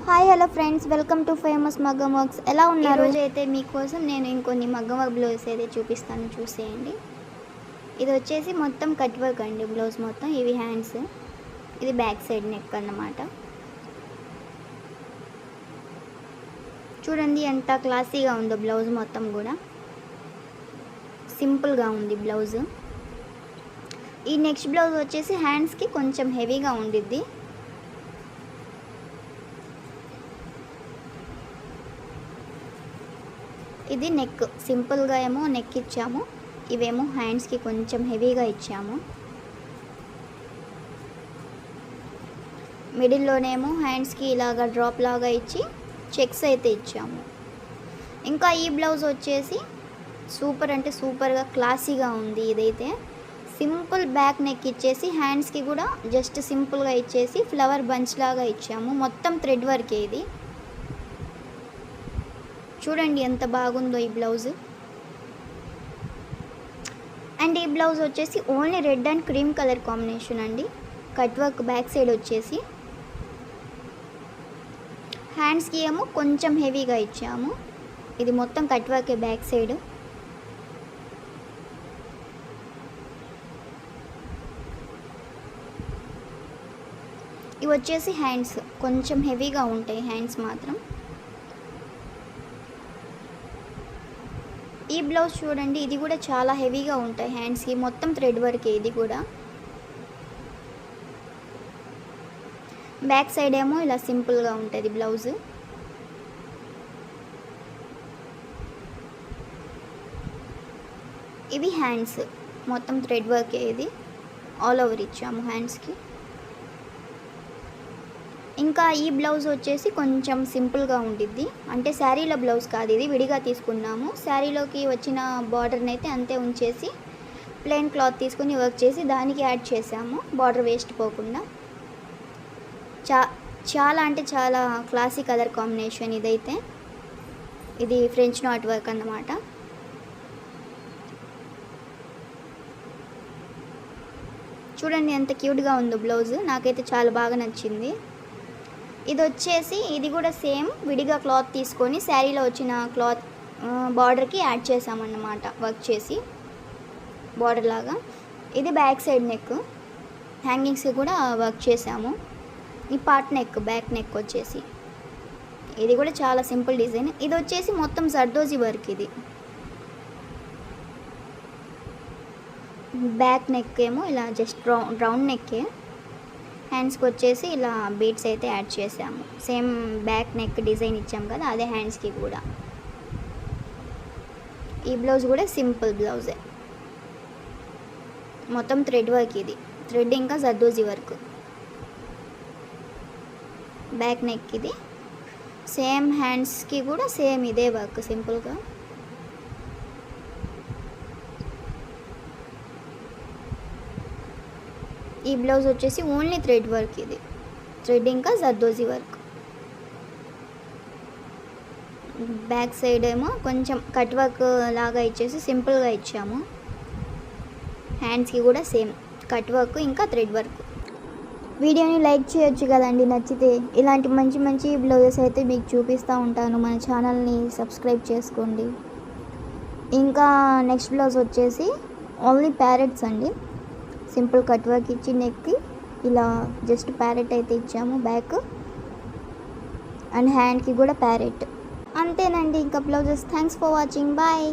Hi hello friends, welcome to famous మగ్గం works. ఎలా ఉన్నారు? ఈరోజు అయితే మీకోసం నేను ఇంకొన్ని మగ్గం వర్క్ బ్లౌజ్ అయితే చూపిస్తాను, చూసేయండి. ఇది వచ్చేసి మొత్తం కట్ వర్క్ అండి. బ్లౌజ్ మొత్తం ఇవి హ్యాండ్స్, ఇది బ్యాక్ సైడ్ నెక్ అన్నమాట. చూడండి ఎంత క్లాసీగా ఉందో బ్లౌజ్ మొత్తం కూడా. సింపుల్గా ఉంది బ్లౌజ్. ఈ నెక్స్ట్ బ్లౌజ్ వచ్చేసి హ్యాండ్స్కి కొంచెం హెవీగా ఉండిద్ది. ఇది నెక్ సింపుల్గా ఏమో నెక్ ఇచ్చాము, ఇవేమో హ్యాండ్స్కి కొంచెం హెవీగా ఇచ్చాము. మిడిల్లోనేమో హ్యాండ్స్కి ఇలాగా డ్రాప్ లాగా ఇచ్చి చెక్స్ అయితే ఇచ్చాము. ఇంకా ఈ బ్లౌజ్ వచ్చేసి సూపర్ అంటే సూపర్గా క్లాసీగా ఉంది. ఇదైతే సింపుల్ బ్యాక్ నెక్ ఇచ్చేసి హ్యాండ్స్కి కూడా జస్ట్ సింపుల్గా ఇచ్చేసి ఫ్లవర్ బంచ్ లాగా ఇచ్చాము. మొత్తం థ్రెడ్ వర్కే ఇది. చూడండి ఎంత బాగుందో ఈ బ్లౌజ్. అండ్ ఈ బ్లౌజ్ వచ్చేసి only red and cream colour combination అండి. కట్ వర్క్ బ్యాక్ సైడ్ వచ్చేసి హ్యాండ్స్కి ఏమో కొంచెం హెవీగా ఇచ్చాము. ఇది మొత్తం కట్ వర్క్ బ్యాక్ సైడ్. ఇవి వచ్చేసి హ్యాండ్స్ కొంచెం హెవీగా ఉంటాయి, హ్యాండ్స్ మాత్రం. ఈ బ్లౌజ్ చూడండి, ఇది కూడా చాలా హెవీగా ఉంటాయి హ్యాండ్స్కి. మొత్తం థ్రెడ్ వర్కే ఇది కూడా. బ్యాక్ సైడ్ ఏమో ఇలా సింపుల్గా ఉంటుంది బ్లౌజ్. ఇవి హ్యాండ్స్ మొత్తం థ్రెడ్ వర్కే. ఇది ఆల్ ఓవర్ ఇచ్చాము హ్యాండ్స్కి. ఇంకా ఈ బ్లౌజ్ వచ్చేసి కొంచెం సింపుల్గా ఉండిద్ది. అంటే శారీలో బ్లౌజ్ కాదు, ఇది విడిగా తీసుకున్నాము. శారీలోకి వచ్చిన బార్డర్ని అయితే అంతే ఉంచేసి ప్లెయిన్ క్లాత్ తీసుకుని వర్క్ చేసి దానికి యాడ్ చేసాము, బార్డర్ వేస్ట్ పోకుండా. చాలా అంటే చాలా క్లాసీ కలర్ కాంబినేషన్ ఇదైతే. ఇది ఫ్రెంచ్ నాట్ వర్క్ అన్నమాట. చూడండి ఎంత క్యూట్గా ఉందో బ్లౌజ్. నాకైతే చాలా బాగా నచ్చింది. ఇది వచ్చేసి ఇది కూడా సేమ్ విడిగా క్లాత్ తీసుకొని శారీలో వచ్చిన క్లాత్ బార్డర్కి యాడ్ చేసామన్నమాట, వర్క్ చేసి బార్డర్ లాగా. ఇది బ్యాక్ సైడ్ నెక్, హ్యాంగింగ్స్కి కూడా వర్క్ చేసాము. ఈ పార్ట్ నెక్, బ్యాక్ నెక్ వచ్చేసి ఇది కూడా చాలా సింపుల్ డిజైన్. ఇది వచ్చేసి మొత్తం జర్దోజీ వర్క్. ఇది బ్యాక్ నెక్ ఏమో ఇలా జస్ట్ రౌండ్ నెక్కే. హ్యాండ్స్కి వచ్చేసి ఇలా బీడ్స్ అయితే యాడ్ చేసాము. సేమ్ బ్యాక్ నెక్ డిజైన్ ఇచ్చాం కదా, అదే హ్యాండ్స్కి కూడా. ఈ బ్లౌజ్ కూడా సింపుల్ బ్లౌజే, మొత్తం థ్రెడ్ వర్క్. ఇది థ్రెడ్ ఇంకా జర్దోజీ వర్క్. బ్యాక్ నెక్ ఇది సేమ్, హ్యాండ్స్కి కూడా సేమ్ ఇదే వర్క్ సింపుల్గా. ఈ బ్లౌజ్ వచ్చేసి ఓన్లీ థ్రెడ్ వర్క్. ఇది థ్రెడ్ ఇంకా జర్దోజీ వర్క్. బ్యాక్ సైడ్ ఏమో కొంచెం కట్ వర్క్ లాగా ఇచ్చేసి సింపుల్గా ఇచ్చాము. హ్యాండ్స్కి కూడా సేమ్ కట్ వర్క్ ఇంకా థ్రెడ్ వర్క్. వీడియోని లైక్ చేయొచ్చు కదండి నచ్చితే. ఇలాంటి మంచి మంచి బ్లౌజెస్ అయితే మీకు చూపిస్తూ ఉంటాను. మన ఛానల్ని సబ్స్క్రైబ్ చేసుకోండి. ఇంకా నెక్స్ట్ బ్లౌజ్ వచ్చేసి ఓన్లీ ప్యారెట్స్ అండి. సింపుల్ కట్ వర్క్ ఇచ్చి నెక్కి ఇలా జస్ట్ ప్యారెట్ అయితే ఇచ్చాము బ్యాక్, అండ్ హ్యాండ్కి కూడా ప్యారెట్. అంతేనండి ఇంకా blouses. Thanks for watching, bye.